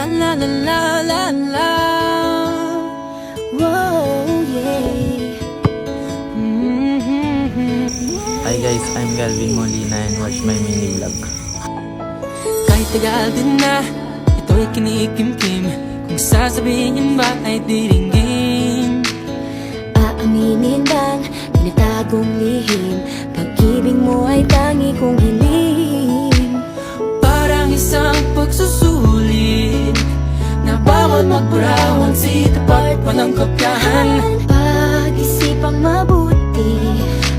la la la la la. Whoa, yeah. Hi guys, I'm Galvin Molina and watch my mini vlog. Kahit tagal din na, ito'y kinikimkim. Kung sasabihin ba ay diringgin. Aaminin bang tinatagong lihim? Pag-ibig mo ay tangi kong hiling. Parang isang pagsusulit na bawal magburawan, sitapat walang kopyahan. Pag-isipang mabuti,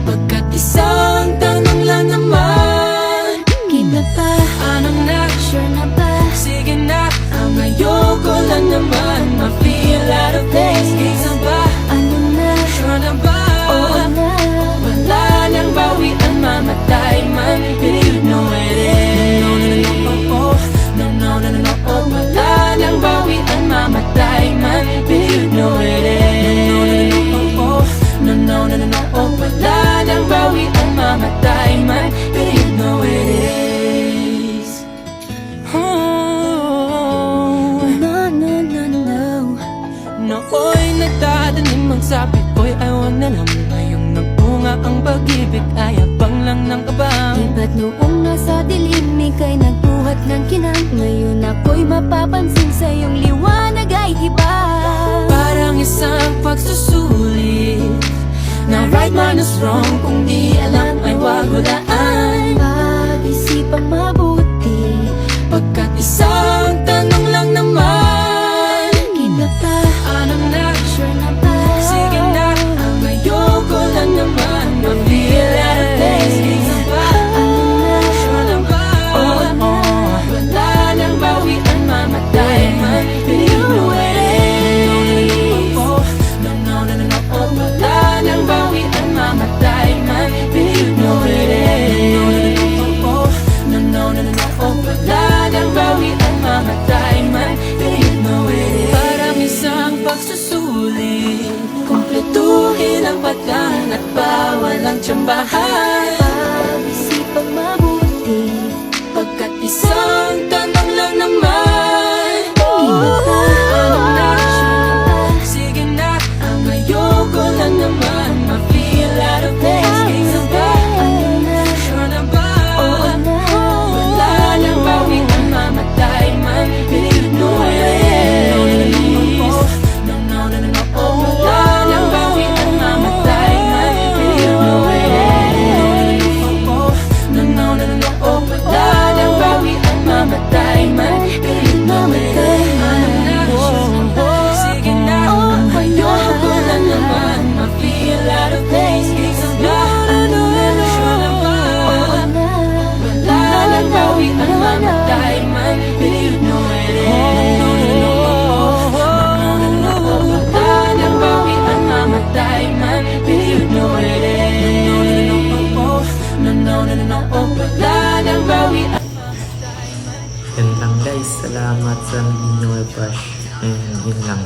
Pagkat isang tanong lang naman, kita pa, anong na? sure na ba? Sige na, ang ayoko lang naman ma-feel out of place. Isa ba? Ano na? Sure na ba? Oo na. Wala nang bawian, mamatay man, but you know it is. No, no, no, no, oh, no, no, no, no, oh. Wala nang bawian, mamatay man, but you know it is. No, no, no, no, oh, no, no, no, no, oh. Wala nang bawian, mamatay man, but you know it is. Oh, No, no, no, no. nooy nagdadanim ang sabi ko'y ay wag na lang. Ngayong nagbunga ang pag-ibig ay abang lang ng kabang. Di ba't noong nasa dilim ika'y nagbuhat ng kinang? Ngayon ako'y mapapansin sa iyong liwanag ay iba. Parang isang pagsusulit na right man is wrong. Kung di alam ay wag hulaan. Pag-isipang mabuti, Pagkat isang tanong lang naman, kita pa, anong na? sure na ba? Sige na, ang ayoko lang naman ma-feel out of place. Isa ba? Ano na? Sure na ba? Oo na. Wala nang bawian, mamatay man, but you know it is. No, no, no, no, no, oh. Wala nang bawian, mamatay man, but you know it is. No, no, no, no, no, oh. Wala nang bawian, mamatay man, but you know it is. Parang isang pagsusulit, kumpletuhin ang pagkaan at bawal ang tsambahan. Pag-isipang mabuti, Pagkat isang tanong lang naman, kita pa, anong na? sure na ba? Sige na, ang ayoko lang naman ma-feel out of place. Isa ba? Ano na? Sure na ba? Oo na. Wala nang bawian, mamatay man, but you know it is. No, no, no, no, no, oh. Wala nang bawian, mamatay man, but you know it is. No, no, no, no, no, oh. Wala nang bawian, mamatay man, but you know it is. Sige na, ang ayoko lang naman ma-feel out of place. Isa ba? Sure na ba? Oo na. Wala nang bawian, mamatay man, but you know it is. Wala nang bawian, mamatay man, but you know it is. No, no, no, no, oh. Wala nang bawian. Yan lang guys, salamat sa naging bash and yun lang.